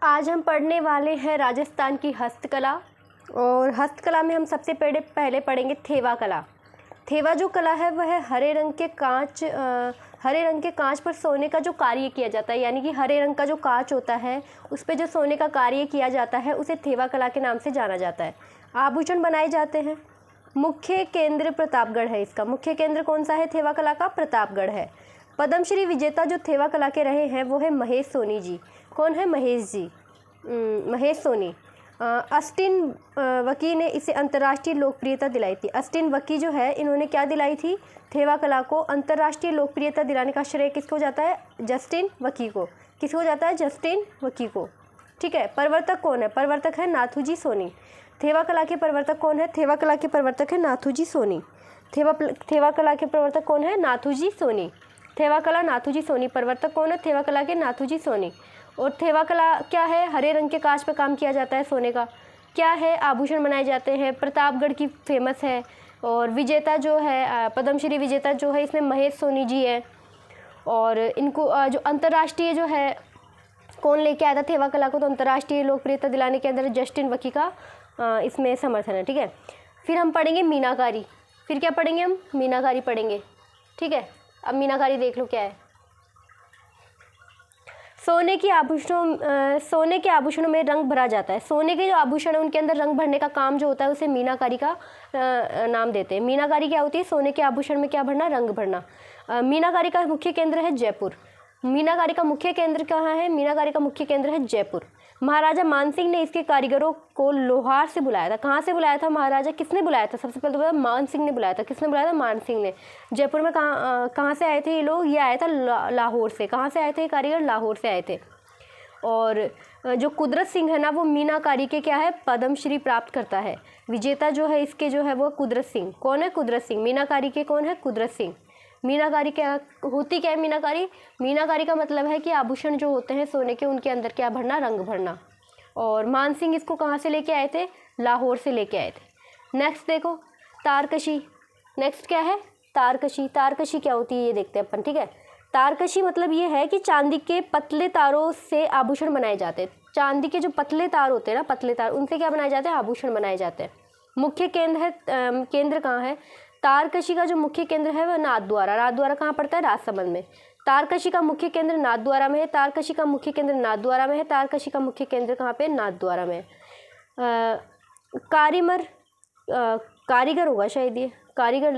आज हम पढ़ने वाले हैं राजस्थान की हस्तकला। और हस्तकला में हम सबसे पहले पढ़ेंगे थेवा कला। थेवा जो कला है वह हरे रंग के कांच पर सोने का जो कार्य किया जाता है, यानी कि हरे रंग का जो कांच होता है उस पर जो सोने का कार्य किया जाता है उसे थेवा कला के नाम से जाना जाता है। आभूषण बनाए जाते हैं। मुख्य केंद्र प्रतापगढ़ है। इसका मुख्य केंद्र कौन सा है? थेवा कला का प्रतापगढ़ है। पद्मश्री विजेता जो थेवा कला के रहे हैं वो है महेश सोनी जी। कौन है? महेश जी, महेश सोनी। अस्टिन वकी ने इसे अंतर्राष्ट्रीय लोकप्रियता दिलाई थी। अस्टिन वकी जो है इन्होंने क्या दिलाई थी? थेवा कला को अंतर्राष्ट्रीय लोकप्रियता दिलाने का श्रेय किसको जाता है? जस्टिन वकी को। किसको जाता है? जस्टिन वकी को। ठीक है। प्रवर्तक कौन है? प्रवर्तक है नाथूजी सोनी। थेवा कला के प्रवर्तक कौन है? थेवा कला के प्रवर्तक है नाथूजी सोनी। थेवा कला के प्रवर्तक कौन है? नाथूजी सोनी। थेवा कला नाथूजी सोनी। प्रवर्तक कौन है? थेवा कला के नाथूजी सोनी। और थेवा कला क्या है? हरे रंग के कांच पर काम किया जाता है सोने का। क्या है? आभूषण बनाए जाते हैं। प्रतापगढ़ की फेमस है। और विजेता जो है पद्मश्री विजेता जो है इसमें महेश सोनी जी है। और इनको जो अंतर्राष्ट्रीय जो है कौन लेके आया था थेवा कला को? तो अंतर्राष्ट्रीय लोकप्रियता दिलाने के अंदर जस्टिन वकी का इसमें समर्थन है। ठीक है। फिर हम पढ़ेंगे मीनाकारी। फिर क्या पढ़ेंगे हम? मीनाकारी पढ़ेंगे। ठीक है। अब मीनाकारी देख लो क्या है। सोने के आभूषणों में रंग भरा जाता है। सोने के जो आभूषण है उनके अंदर रंग भरने का काम जो होता है उसे मीनाकारी का नाम देते हैं। मीनाकारी क्या होती है? सोने के आभूषण में क्या भरना? रंग भरना। मीनाकारी का मुख्य केंद्र है जयपुर। मीनाकारी का मुख्य केंद्र कहाँ है? मीनाकारी का मुख्य केंद्र है जयपुर। महाराजा मानसिंह ने इसके कारीगरों को लोहार से बुलाया था। कहाँ से बुलाया था? महाराजा किसने बुलाया था? सबसे पहले तो मानसिंह ने बुलाया था। किसने बुलाया था? मानसिंह ने। जयपुर में कहाँ से आए थे ये लोग? ये आए थे लाहौर से। कहाँ से आए थे ये कारीगर? लाहौर से आए थे। और जो कुदरत सिंह है ना वो मीनाकारी के क्या है? पद्मश्री प्राप्त करता है। विजेता जो है इसके जो है वो कुदरत सिंह। कौन है? कुदरत सिंह। मीनाकारी के कौन है? कुदरत सिंह। मीनाकारी क्या होती? क्या है मीनाकारी? मीनाकारी का मतलब है कि आभूषण जो होते हैं सोने के उनके अंदर क्या भरना? रंग भरना। और मानसिंह इसको कहाँ से लेके आए थे? लाहौर से लेके आए थे। नेक्स्ट देखो तारकशी। नेक्स्ट क्या है? तारकशी। तारकशी क्या होती है ये देखते हैं अपन। ठीक है। तारकशी मतलब ये है कि चांदी के पतले तारों से आभूषण बनाए जाते हैं। चांदी के जो पतले तार होते हैं ना, पतले तार, उनसे क्या बनाए जाते हैं? आभूषण बनाए जाते हैं। मुख्य केंद्र है केंद्र कहाँ है? तारकशी का जो मुख्य केंद्र है वह नाथद्वारा। नाथद्वारा कहाँ पड़ता है? राजसमंद में। तारकशी का मुख्य केंद्र नाथद्वारा में है। तारकशी का मुख्य केंद्र नाथद्वारा में है। तारकशी का मुख्य केंद्र कहाँ पे? नाथद्वारा में। कारीगर होगा शायद ये। कारीगर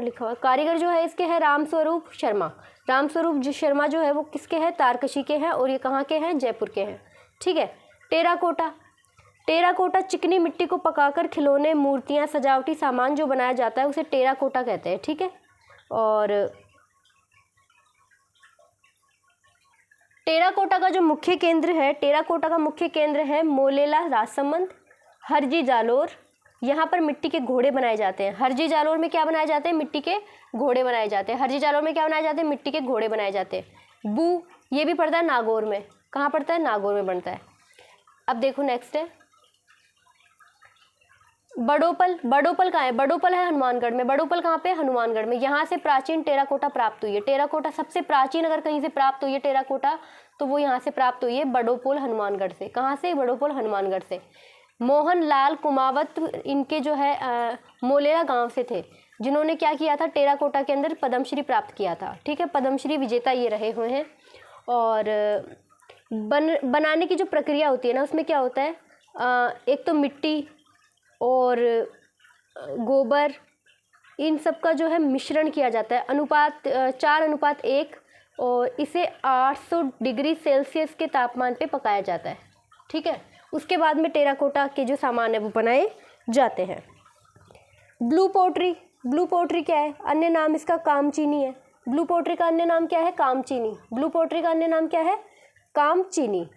लिखा हुआ। कारीगर जो है इसके है रामस्वरूप शर्मा। रामस्वरूप शर्मा जो है वो किसके हैं? तारकशी के हैं। और ये कहाँ के हैं? जयपुर के हैं। ठीक है। टेराकोटा। टेराकोटा चिकनी मिट्टी को पकाकर खिलौने, मूर्तियाँ, सजावटी सामान जो बनाया जाता है उसे टेराकोटा कहते हैं। ठीक है। और टेराकोटा का जो मुख्य केंद्र है, टेराकोटा का मुख्य केंद्र है मोलेला, राजसमंद, हरजी जालोर। यहाँ पर मिट्टी के घोड़े बनाए जाते हैं। हरजी जालोर में क्या बनाए जाते हैं? मिट्टी के घोड़े बनाए जाते हैं। हरजी जालोर में क्या बनाए जाते हैं? मिट्टी के घोड़े बनाए जाते हैं। बू ये भी पड़ता है नागौर में। कहाँ पड़ता है? नागौर में बनता है। अब देखो नेक्स्ट है बड़ोपल। बड़ोपल कहाँ है? बड़ोपल है हनुमानगढ़ में। बड़ोपल कहाँ पे? हनुमानगढ़ में। यहाँ से प्राचीन टेराकोटा प्राप्त हुई है। टेराकोटा सबसे प्राचीन अगर कहीं से प्राप्त हुई है टेराकोटा तो वो यहाँ से प्राप्त हुई है बड़ोपल हनुमानगढ़ से। कहाँ से? बड़ोपल हनुमानगढ़ से। मोहन लाल कुमावत इनके जो है मोलेरा गांव से थे, जिन्होंने क्या किया था? टेराकोटा के अंदर पद्मश्री प्राप्त किया था। ठीक है। पद्मश्री विजेता ये रहे हुए हैं। और बनाने की जो प्रक्रिया होती है ना उसमें क्या होता है? एक तो मिट्टी और गोबर, इन सब का जो है मिश्रण किया जाता है। अनुपात 4:1। और इसे 800 डिग्री सेल्सियस के तापमान पे पकाया जाता है। ठीक है। उसके बाद में टेराकोटा के जो सामान है वो बनाए जाते हैं। Blue pottery. ब्लू पोट्री क्या है? अन्य नाम इसका कामचीनी है। ब्लू पोट्री का अन्य नाम क्या है? कामचीनी। ब्लू पोट्री का अन्य नाम क्या है? कामचीनी।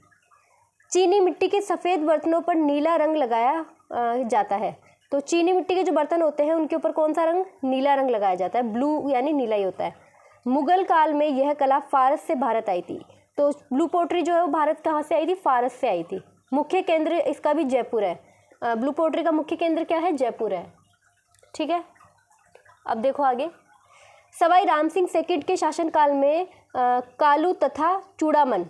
चीनी मिट्टी के सफ़ेद बर्तनों पर नीला रंग लगाया जाता है। तो चीनी मिट्टी के जो बर्तन होते हैं उनके ऊपर कौन सा रंग? नीला रंग लगाया जाता है। ब्लू यानी नीला ही होता है। मुगल काल में यह कला फारस से भारत आई थी। तो ब्लू पोट्री जो है वो भारत कहाँ से आई थी? फारस से आई थी। मुख्य केंद्र इसका भी जयपुर है। ब्लू पोट्री का मुख्य केंद्र क्या है? जयपुर है। ठीक है। अब देखो आगे। सवाई रामसिंह सेकंड के शासनकाल में कालू तथा Chudaman.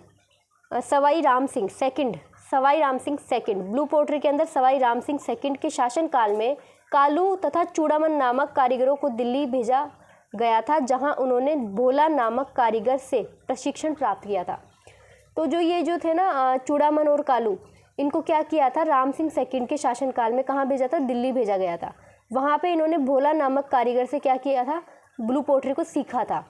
Sawai Ram Singh second Sawai Ram Singh second. Blue pottery के अंदर सवाई राम सिंह सेकंड के शासनकाल में कालू तथा चूड़ामन नामक कारीगरों को दिल्ली भेजा गया था, जहां उन्होंने भोला नामक कारीगर से प्रशिक्षण प्राप्त किया था। तो ये जो थे ना चूड़ामन और कालू, इनको क्या किया था, राम सिंह सेकंड के शासनकाल में कहाँ भेजा था, दिल्ली भेजा गया था। वहाँ पे इन्होंने भोला नामक कारीगर से क्या किया था, ब्लू पोट्री को सीखा था।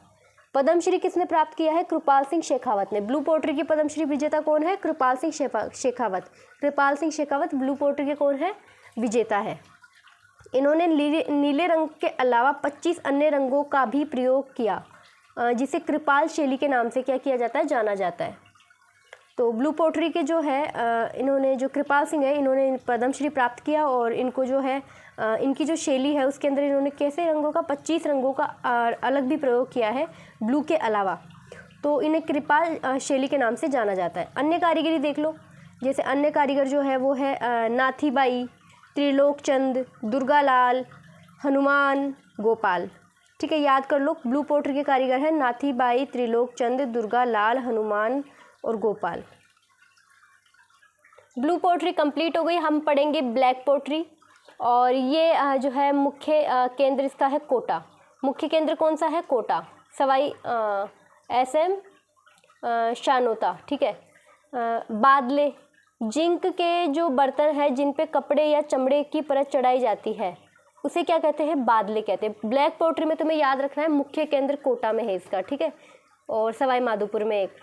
पद्मश्री किसने प्राप्त किया है, कृपाल सिंह शेखावत ने। ब्लू पोट्री की पद्मश्री विजेता कौन है, कृपाल सिंह शेखावत। कृपाल सिंह शेखावत ब्लू पोट्री के कौन है, विजेता है। इन्होंने नीले रंग के अलावा 25 अन्य रंगों का भी प्रयोग किया, जिसे कृपाल शैली के नाम से क्या किया जाता है, जाना जाता है। तो ब्लू पोट्री के जो है इन्होंने, जो कृपाल सिंह है, इन्होंने पद्मश्री प्राप्त किया और इनको जो है इनकी जो शैली है उसके अंदर इन्होंने कैसे रंगों का, 25 रंगों का अलग भी प्रयोग किया है ब्लू के अलावा। तो इन्हें कृपाल शैली के नाम से जाना जाता है। अन्य कारीगरी देख लो, जैसे अन्य कारीगर जो है वो है नाथीबाई, त्रिलोकचंद, दुर्गालाल, हनुमान, गोपाल। ठीक है, याद कर लो, ब्लू पोट्री के कारीगर हैं नाथीबाई, त्रिलोकचंद, दुर्गालाल, हनुमान और गोपाल। ब्लू पोट्री कंप्लीट हो गई। हम पढ़ेंगे ब्लैक पोट्री, और ये जो है मुख्य केंद्र इसका है कोटा। मुख्य केंद्र कौन सा है, कोटा। सवाई SM शानोता। ठीक है। बादले, जिंक के जो बर्तन है जिन पे कपड़े या चमड़े की परत चढ़ाई जाती है उसे क्या कहते हैं, बादले कहते हैं। ब्लैक पोट्री में तुम्हें याद रखना है मुख्य केंद्र कोटा में है इसका। ठीक है, और सवाई माधोपुर में एक।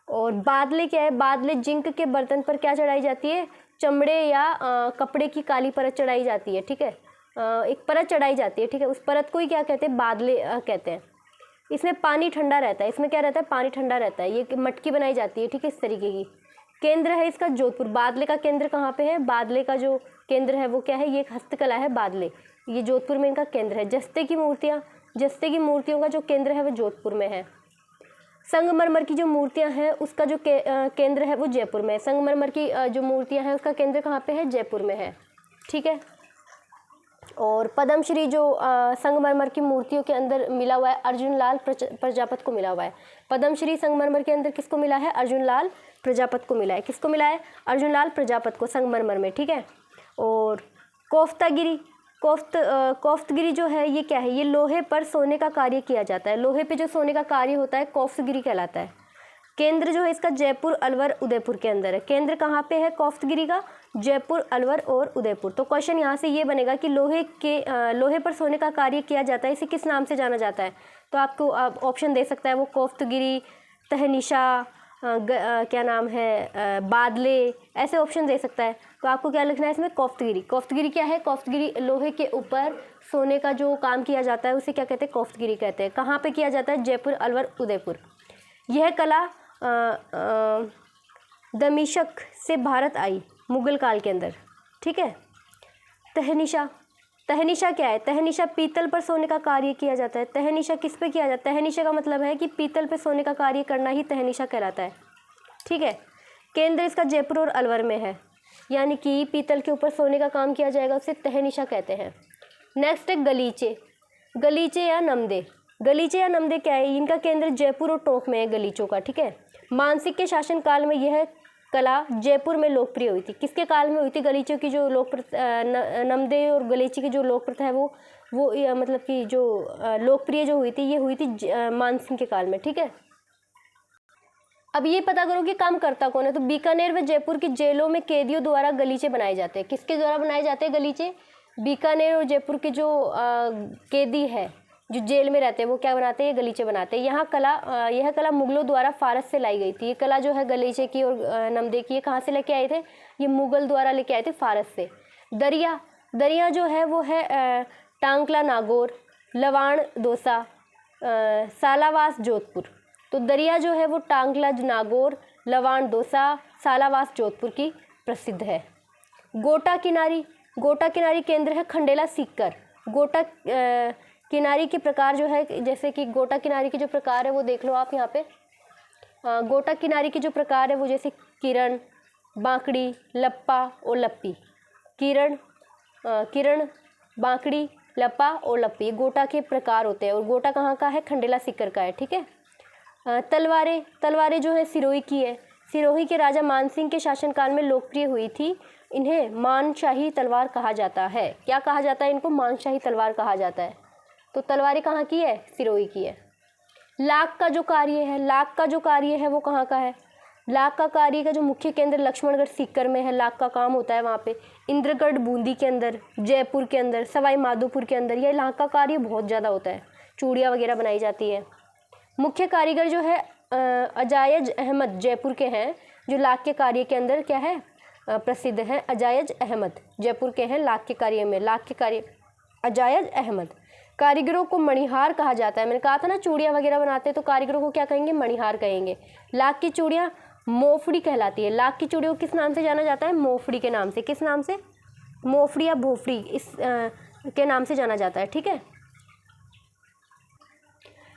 और बादले क्या है, बादले जिंक के बर्तन पर क्या चढ़ाई जाती है, चमड़े या कपड़े की काली परत चढ़ाई जाती है। ठीक है, एक परत चढ़ाई जाती है। ठीक है, उस परत को ही क्या कहते हैं, बादले कहते हैं। इसमें पानी ठंडा रहता है, इसमें क्या रहता है, पानी ठंडा रहता है। ये मटकी बनाई जाती है। ठीक है, इस तरीके की। केंद्र है इसका जोधपुर। बादले का केंद्र कहाँ पे है, बादले का जो केंद्र है वो क्या है, ये एक हस्तकला है बादले, ये जोधपुर में इनका केंद्र है। जस्ते की मूर्तियाँ, जस्ते की मूर्तियों का जो केंद्र है वो जोधपुर में है। संगमरमर की जो मूर्तियां हैं उसका जो केंद्र है वो जयपुर में है। संगमरमर की जो मूर्तियां हैं उसका केंद्र कहाँ पे है, जयपुर में है। ठीक है, और पद्मश्री जो संगमरमर की मूर्तियों के अंदर मिला हुआ है, अर्जुन लाल प्रजापत को मिला हुआ है। पद्मश्री संगमरमर के अंदर किसको मिला है, अर्जुन लाल प्रजापत को मिला है। किसको मिला है, अर्जुन लाल प्रजापत को, संगमरमर में। ठीक है, और कोफ्तागिरी, कोफ्तगिरी जो है ये क्या है, ये लोहे पर सोने का कार्य किया जाता है। लोहे पे जो सोने का कार्य होता है कोफ्तगिरी कहलाता है। केंद्र जो है इसका जयपुर, अलवर, उदयपुर के अंदर है। केंद्र कहाँ पे है कोफ्तगिरी का, जयपुर, अलवर और उदयपुर। तो क्वेश्चन यहाँ से ये बनेगा कि लोहे पर सोने का कार्य किया जाता है, इसे किस नाम से जाना जाता है। तो आपको ऑप्शन दे सकता है वो कोफ्तगिरी, तहनीशा, क्या नाम है, बादले, ऐसे ऑप्शन दे सकता है। तो आपको क्या लिखना है इसमें, कोफ्तगिरी। कोफ्तगिरी क्या है, कोफ्तगिरी लोहे के ऊपर सोने का जो काम किया जाता है उसे क्या कहते हैं, कोफ्तगिरी कहते हैं। कहाँ पे किया जाता है, जयपुर, अलवर, उदयपुर। यह कला दमिश्क से भारत आई मुगल काल के अंदर। ठीक है, तहनीशा, तहनीशा क्या है, तहनीशा पीतल पर सोने का कार्य किया जाता है। तहनीशा किस पे किया जाता है, तहनीशा का मतलब है कि पीतल पे सोने का कार्य करना ही तहनीशा कहलाता है। ठीक है, केंद्र इसका जयपुर और अलवर में है, यानी कि पीतल के ऊपर सोने का काम किया जाएगा, उसे तहनीशा कहते हैं। नेक्स्ट है गलीचे, गलीचे या नमदे। गलीचे या नमदे क्या है, इनका केंद्र जयपुर और टोंक में है गलीचों का। ठीक है, मानसिक के शासन काल में यह कला जयपुर में लोकप्रिय हुई थी। किसके काल में हुई थी, गलीचों की जो नमदे और गलीचे की जो लोक प्रथा है वो मतलब कि जो लोकप्रिय जो हुई थी, ये हुई थी मानसिंह के काल में। ठीक है, अब ये पता करो कि काम करता कौन है। तो बीकानेर व जयपुर की जेलों में कैदियों द्वारा गलीचे बनाए जाते हैं। किसके द्वारा बनाए जाते हैं गलीचे, बीकानेर और जयपुर के जो कैदी है जो जेल में रहते हैं वो क्या बनाते हैं, ये गलीचे बनाते हैं। यह कला मुगलों द्वारा फारस से लाई गई थी। ये कला जो है गलीचे की और नमदे की, ये कहाँ से लेके आए थे, ये मुगल द्वारा लेके आए थे फारस से। दरिया, दरिया जो है वो है टांकला नागौर, लवाण दोसा, सालावास जोधपुर। तो दरिया जो है वो टांकला नागौर, लवाण दोसा, सालावास जोधपुर की प्रसिद्ध है। गोटा किनारी, गोटा किनारी केंद्र है खंडेला सीकर। गोटा किनारी के प्रकार जो है, जैसे कि गोटा किनारी की जो प्रकार है वो देख लो आप यहाँ पे। गोटा किनारी की जो प्रकार है वो जैसे किरण, बांकड़ी, लप्पा और लप्पी। किरण, बांकड़ी, लप्पा और लप्पी, गोटा के प्रकार होते हैं। और गोटा कहाँ का है, खंडेला सीकर का है। ठीक है, तलवारें, तलवारें जो है सिरोही की है। सिरोही के राजा मानसिंह के शासनकाल में लोकप्रिय हुई थी। इन्हें मानशाही तलवार कहा जाता है। क्या कहा जाता है इनको? मानशाही तलवार कहा जाता है। तो तलवारें कहाँ की है? सिरोही की है। लाख का जो कार्य है, लाख का जो कार्य है वो कहाँ का है? लाख का कार्य का जो मुख्य केंद्र लक्ष्मणगढ़ सीकर में है। लाख का काम होता है वहाँ पे। इंद्रगढ़ बूंदी के अंदर, जयपुर के अंदर, सवाई माधोपुर के अंदर ये लाख का कार्य बहुत ज़्यादा होता है। चूड़ियाँ वगैरह बनाई जाती है। मुख्य कारीगर जो है अजायज अहमद जयपुर के हैं, जो लाख के कार्य के अंदर क्या है? प्रसिद्ध हैं। अजायज अहमद जयपुर के हैं लाख के कार्य में। लाख के कार्य अजायज अहमद। कारीगरों को मणिहार कहा जाता है। मैंने कहा था ना चूड़ियाँ वगैरह बनाते हैं तो कारीगरों को क्या कहेंगे? मणिहार कहेंगे। लाख की चूड़ियाँ मोफड़ी कहलाती है। लाख की चूड़ियों को किस नाम से जाना जाता है? मोफड़ी के नाम से। किस नाम से? मोफड़ी या भोफड़ी इस के नाम से जाना जाता है। ठीक है।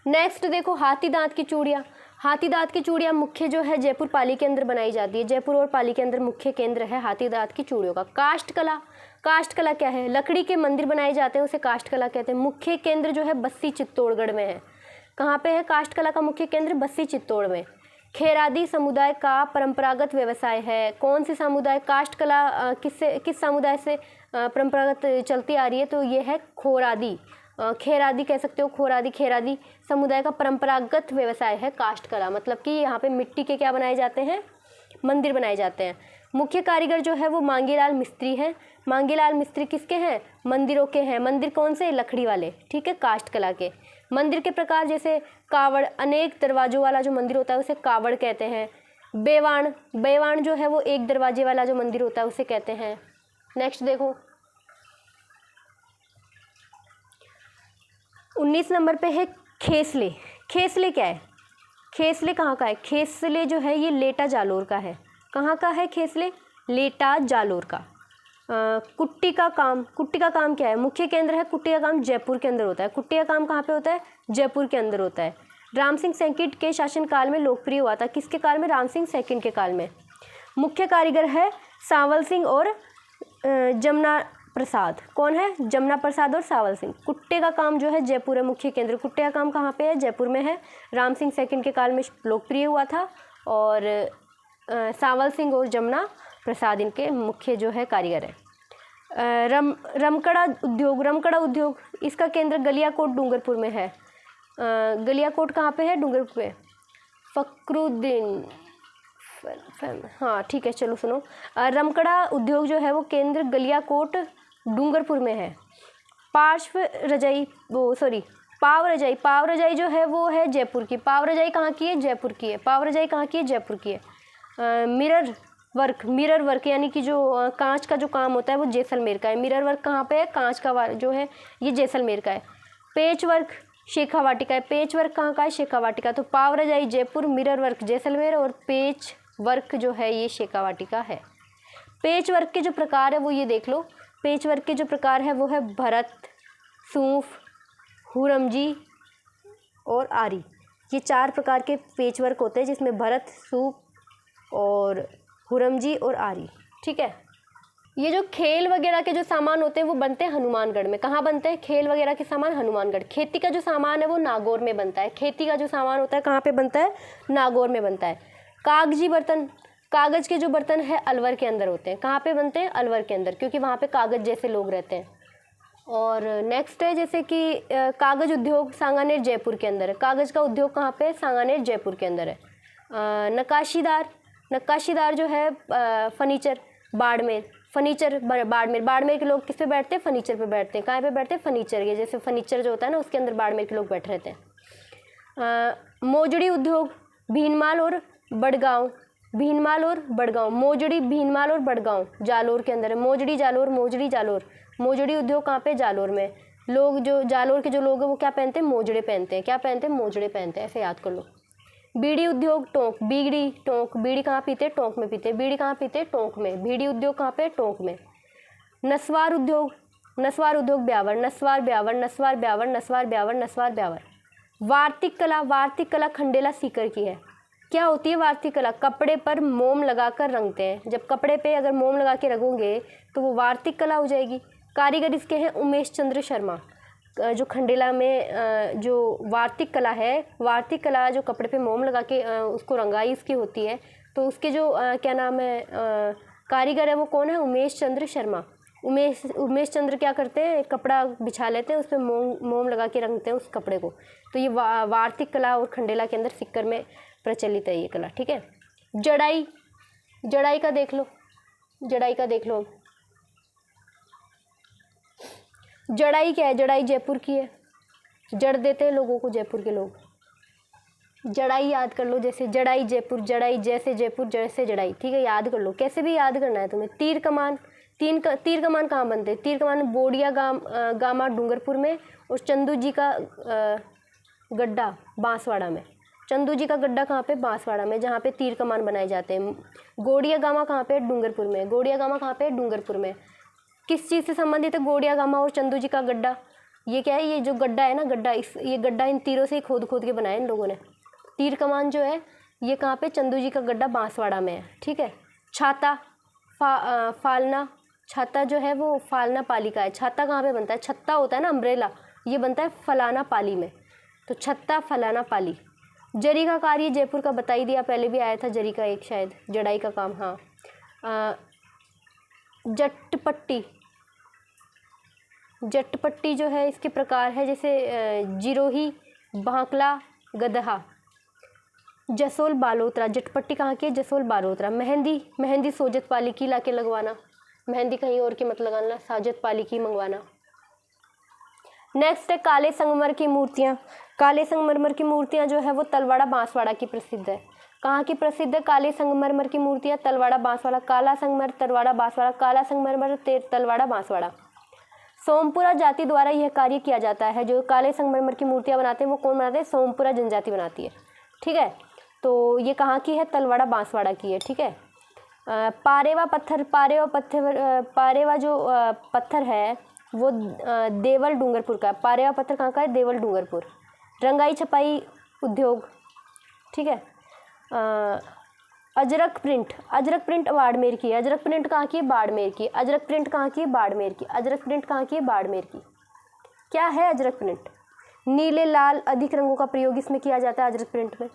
नेक्स्ट देखो हाथी दांत की चूड़ियाँ। हाथी दांत की चूड़ियाँ मुख्य जो है जयपुर पाली के अंदर बनाई जाती है। जयपुर और पाली के अंदर मुख्य केंद्र है हाथी दांत की चूड़ियों का। काष्ठ कला, काष्ठ कला क्या है? लकड़ी के मंदिर बनाए जाते हैं, उसे काष्ठ कला कहते हैं। मुख्य केंद्र जो है बस्सी चित्तौड़गढ़ में है। कहाँ पे है काष्ठ कला का मुख्य केंद्र? बस्सी चित्तौड़ में। खेरादी समुदाय का परंपरागत व्यवसाय है। कौन से समुदाय? काष्ठ कला किस समुदाय से परंपरागत चलती आ रही है? तो ये है खोरादी, खेरादी कह सकते हो। खोरादी, खेरादी समुदाय का परंपरागत व्यवसाय है काष्ठ कला। मतलब कि यहाँ पे मिट्टी के क्या बनाए जाते हैं? मंदिर बनाए जाते हैं। मुख्य कारीगर जो है वो मांगीलाल मिस्त्री हैं। मांगीलाल मिस्त्री किसके हैं? मंदिरों के हैं। मंदिर कौन से? लकड़ी वाले। ठीक है, काष्ठ कला के। मंदिर के प्रकार जैसे कावड़, अनेक दरवाजों वाला जो मंदिर होता है उसे कावड़ कहते हैं। बेवाण, बेवाण जो है वो एक दरवाजे वाला जो मंदिर होता है उसे कहते हैं। नेक्स्ट देखो 19 नंबर पे है खेसले। खेसले क्या है? खेसले कहाँ का है? खेसले जो है ये लेटा जालोर का है। कहाँ का है खेसले? लेटा जालोर का। कुट्टी का काम, कुट्टी का काम क्या है? मुख्य केंद्र है कुट्टी का काम जयपुर के अंदर होता है। कुट्टी का काम कहाँ पे होता है? जयपुर के अंदर होता है। राम सिंह सेकंड के शासनकाल में लोकप्रिय हुआ था। किसके काल में? राम सिंह सेकंड के काल में। मुख्य कारीगर है सावल सिंह और जमुना प्रसाद। कौन है? जमुना प्रसाद और सावल सिंह। कुट्टे का काम जो है जयपुर है मुख्य केंद्र। कुट्टे का काम कहाँ पे है? जयपुर में है। राम सिंह सेकंड के काल में लोकप्रिय हुआ था और सावल सिंह और जमुना प्रसाद इनके मुख्य जो है कारीगर है। रमकड़ा उद्योग, रमकड़ा उद्योग इसका केंद्र गलियाकोट डूंगरपुर में है। गलियाकोट कहाँ पे है? डूंगरपुर पे। फकरुद्दीन, हाँ ठीक है, चलो सुनो। रमकड़ा उद्योग जो है वो केंद्र गलियाकोट डूंगरपुर में है। पार्श्व रजाई, वो सॉरी पाव रजाई, पाव रजाई जो है वो है जयपुर की। पाव रजाई कहाँ की है? जयपुर की है। पाव रजाई कहाँ की है? जयपुर की है। मिरर वर्क, मिरर वर्क यानी कि जो कांच का जो काम होता है वो जैसलमेर का है। मिरर वर्क कहाँ पे है? कांच का जो है ये जैसलमेर का है। पेच वर्क शेखावाटी का है। पेच वर्क कहाँ का है? शेखावाटी का। तो पाव रजाई जयपुर, मिरर वर्क जैसलमेर और पेच वर्क जो है ये शेखावाटी का है। पेच वर्क के जो प्रकार है वो ये देख लो। पेच वर्क के जो प्रकार है वो है भरत, सूफ, हुरमजी और आरी। ये 4 प्रकार के पेच वर्क होते हैं जिसमें भरत, सूफ और हुरमजी और आरी। ठीक है। ये जो खेल वगैरह के जो सामान होते हैं वो बनते हैं हनुमानगढ़ में। कहाँ बनते हैं खेल वगैरह के सामान? हनुमानगढ़। खेती का जो सामान है वो नागौर में बनता है। खेती का जो सामान होता है कहाँ पे बनता है? नागौर में बनता है। कागजी बर्तन, कागज़ के जो बर्तन है अलवर के अंदर होते हैं। कहाँ पे बनते हैं? अलवर के अंदर, क्योंकि वहाँ पे कागज़ जैसे लोग रहते हैं। और नेक्स्ट है जैसे कि कागज़ उद्योग सांगानेर जयपुर के अंदर है। कागज़ का उद्योग कहाँ पे है? सांगानेर जयपुर के अंदर है। नक्काशीदार, नक्काशीदार जो है फर्नीचर बाड़मेर। फर्नीचर बाड़मेर, बाड़मेर के लोग किस पे बैठते हैं? फर्नीचर पे बैठते हैं। कहाँ पे बैठते हैं? फर्नीचर के, जैसे फर्नीचर जो होता है ना उसके अंदर बाड़मेर के लोग बैठे रहते हैं। मोजड़ी उद्योग भीनमाल और बड़गांव, भीनमाल और बड़गांव। मोजड़ी, भीनमाल और बड़गांव जालोर के अंदर है। मोजड़ी जालोर, मोजड़ी जालोर। मोजड़ी उद्योग कहाँ पे? जालोर में। लोग जो जालोर के जो लोग हैं वो क्या पहनते हैं? मोजड़े पहनते हैं। क्या पहनते हैं? मोजड़े पहनते हैं। ऐसे याद कर लो। बीड़ी उद्योग टोंक, बीड़ी टोंक, बीड़ी कहाँ पीते हैं? टोंक में पीते हैं। बीड़ी कहाँ पीते हैं? टोंक में। बीड़ी उद्योग कहाँ पे? टोंक में। नस्वार उद्योग, नस्वार उद्योग ब्यावर, नस्वार ब्यावर, नस्वार ब्यावर, नस्वार ब्यावर, नस्वार ब्यावर। वार्तिक कला, वार्तिक कला खंडेला सीकर की है। क्या होती है वार्तिक कला? कपड़े पर मोम लगाकर रंगते हैं। जब कपड़े पे अगर मोम लगा के रंगोगे तो वो वार्तिक कला हो जाएगी। कारीगर इसके हैं उमेश चंद्र शर्मा। जो खंडेला में जो वार्तिक कला है, वार्तिक कला जो कपड़े पे मोम लगा के उसको रंगाई इसकी होती है तो उसके जो क्या नाम है कारीगर है वो कौन है, उमेश चंद्र शर्मा। उमेश चंद्र क्या करते हैं, कपड़ा बिछा लेते हैं, उस पर मोम लगा के रंगते हैं उस कपड़े को। तो ये वार्तिक कला और खंडेला के अंदर सिक्कर में प्रचलित है ये कला, ठीक है। जड़ाई, जड़ाई का देख लो, जड़ाई का देख लो। जड़ाई क्या है, जड़ाई जयपुर की है, जड़ देते हैं लोगों को जयपुर के लोग। जड़ाई याद कर लो, जैसे जड़ाई जयपुर, जड़ाई जैसे जयपुर, जैसे जड़ाई, ठीक है, याद कर लो, कैसे भी याद करना है तुम्हें। तीर कमान, तीर कमान कहाँ बनते हैं, तीर कमान बोडिया गामा डूंगरपुर में, और चंदू जी का गड्ढा बांसवाड़ा में। चंदू जी का गड्ढा कहाँ पे, बांसवाड़ा में, जहाँ पे तीर कमान बनाए जाते हैं। गोडिया गामा कहाँ पे, डूंगरपुर में। गोडिया गामा कहाँ पे, डूंगरपुर में। किस चीज़ से संबंधित है गोडिया गामा और चंदू जी का गड्ढा, ये क्या है, ये जो गड्ढा है ना, गड्ढा, ये गड्ढा इन तीरों से खोद खोद के बनाया इन लोगों ने। तीर कमान जो है ये कहाँ पे, चंदू जी का गड्ढा बांसवाड़ा में है, ठीक है। छाता, फालना, छाता जो है वो फालना पाली का है। छाता कहाँ पे बनता है, छत्ता होता है ना, अम्ब्रेला, ये बनता है फलाना पाली में, तो छत्ता फलाना पाली। जरी का कार्य जयपुर का बता ही दिया, पहले भी आया था जरी का एक शायद, जड़ाई का काम, हाँ। जटपट्टी, जटपट्टी जो है इसके प्रकार है, जैसे जिरोही, भांकला, गदहा। जसोल बालोतरा, जटपट्टी कहाँ की है, जसोल बालोतरा। मेहंदी, मेहंदी सोजत पाली की लाके लगवाना, मेहंदी कहीं और की मत लगाना, साजत पाली की मंगवाना। नेक्स्ट है काले संगमरमर की मूर्तियाँ। काले संगमरमर की मूर्तियाँ जो है वो तलवाड़ा बांसवाड़ा की प्रसिद्ध है। कहाँ की प्रसिद्ध है, काले संगमरमर की मूर्तियाँ, तलवाड़ा बांसवाड़ा। काला संगमरमर तलवाड़ा बांसवाड़ा, काला संगमरमर तलवाड़ा बांसवाड़ा। सोमपुरा जाति द्वारा यह कार्य किया जाता है। जो काले संगमरमर की मूर्तियाँ बनाते हैं वो कौन बनाते हैं, सोमपुरा जनजाति बनाती है, ठीक है। तो ये कहाँ की है, तलवाड़ा बांसवाड़ा की है, ठीक है। पारेवा पत्थर, पारेवा जो पत्थर है वो देवल डूंगरपुर का। पारेवा पत्थर कहाँ का है, देवल डूंगरपुर। रंगाई छपाई उद्योग, ठीक है। अजरक प्रिंट, अजरक प्रिंट बाड़मेर की है। अजरक प्रिंट कहाँ की है, बाड़मेर की। अजरक प्रिंट कहाँ की है, बाड़मेर की। अजरक प्रिंट कहाँ की है, बाड़मेर की। क्या है अजरक प्रिंट, नीले लाल अधिक रंगों का प्रयोग इसमें किया जाता है अजरक प्रिंट में।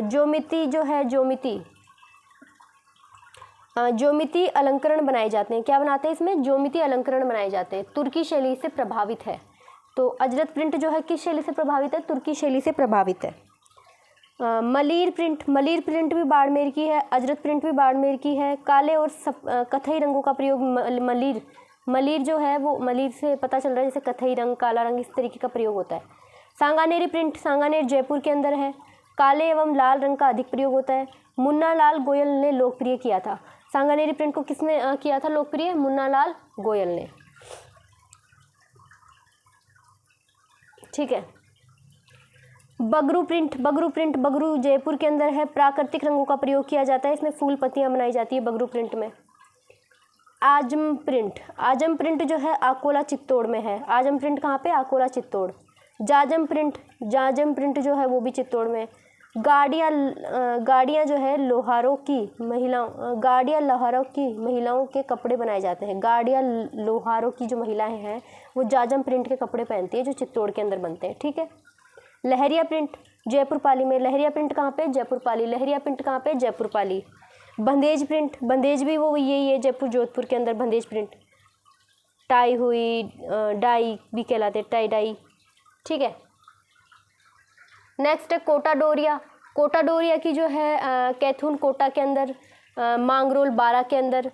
ज्योमिति जो है, ज्योमिति अलंकरण बनाए जाते हैं। क्या बनाते हैं इसमें, ज्योमिति अलंकरण बनाए जाते हैं। तुर्की शैली से प्रभावित है। तो अजरक प्रिंट जो है किस शैली से प्रभावित है, तुर्की शैली से प्रभावित है। मलीर प्रिंट, मलीर प्रिंट भी बाड़मेर की है। अजरक प्रिंट भी बाड़मेर की है। काले और कथई रंगों का प्रयोग मलीर जो है वो, मलीर से पता चल रहा है जैसे कथई रंग, काला रंग, इस तरीके का प्रयोग होता है। सांगानेरी प्रिंट, सांगानेर जयपुर के अंदर है। काले एवं लाल रंग का अधिक प्रयोग होता है। मुन्ना लाल गोयल ने लोकप्रिय किया था। सांगानेरी प्रिंट को किसने किया था लोकप्रिय, मुन्ना लाल गोयल ने, ठीक है। बगरू प्रिंट, बगरू जयपुर के अंदर है। प्राकृतिक रंगों का प्रयोग किया जाता है, इसमें फूल पत्तियां बनाई जाती है बगरू प्रिंट में। आजम प्रिंट जो है अकोला चित्तौड़ में है। आजम प्रिंट कहाँ पे, अकोला चित्तौड़। जाजम प्रिंट जो है वो भी चित्तौड़ में। गाड़ियाँ जो है लोहारों की महिलाओं के कपड़े बनाए जाते हैं। गाड़ियाँ लोहारों की जो महिलाएं हैं वो जाजम प्रिंट के कपड़े पहनती है, जो चित्तौड़ के अंदर बनते हैं, ठीक है। लहरिया प्रिंट जयपुर पाली में। लहरिया प्रिंट कहाँ पे, जयपुर पाली। लहरिया प्रिंट कहाँ पे, जयपुर पाली। बंदेज प्रिंट, बंदेज भी वो यही है, जयपुर जोधपुर के अंदर बंदेज प्रिंट। टाई हुई, डाई भी कहलाते, टाई डाई, ठीक है। नेक्स्ट है कोटा डोरिया की जो है कैथून कोटा के अंदर, मांगरोल बारा के अंदर।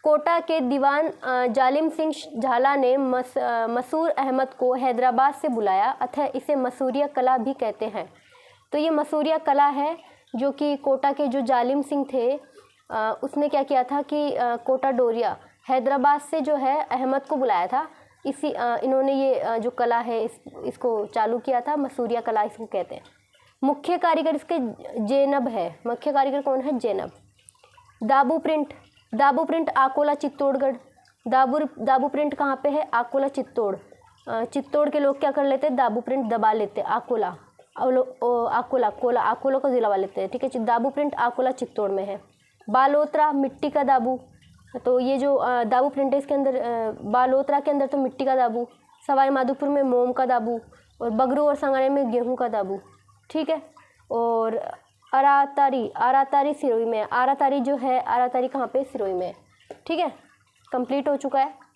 कोटा के दीवान जालिम सिंह झाला ने मसूर अहमद को हैदराबाद से बुलाया, अतः इसे मसूरिया कला भी कहते हैं। तो ये मसूरिया कला है जो कि कोटा के जो जालिम सिंह थे उसने क्या किया था कि कोटा डोरिया हैदराबाद से जो है अहमद को बुलाया था। इन्होंने ये जो कला है इसको चालू किया था, मसूरिया कला इसको कहते हैं। मुख्य कारीगर इसके जैनब है। मुख्य कारीगर कौन है, जैनब। दाबू प्रिंट अकोला चित्तौड़गढ़। दाबू प्रिंट कहाँ पे है, अकोला चित्तौड़। चित्तौड़ के लोग क्या कर लेते हैं, दाबू प्रिंट दबा लेते हैं, अकोला को दिलवा लेते हैं, ठीक है। दाबू प्रिंट अकोला चित्तौड़ में है। बालोतरा मिट्टी का दाबू, तो ये जो दाबू प्रिंट है इसके अंदर बालोतरा के अंदर तो मिट्टी का दाबू, सवाई माधोपुर में मोम का दाबू, और बगरू और सांगानेर में गेहूं का दाबू, ठीक है। और अरातारी, आरातारी सिरोही में। आरातारी जो है, आरातारी कहाँ पे, सिरोही में। ठीक है, कंप्लीट हो चुका है।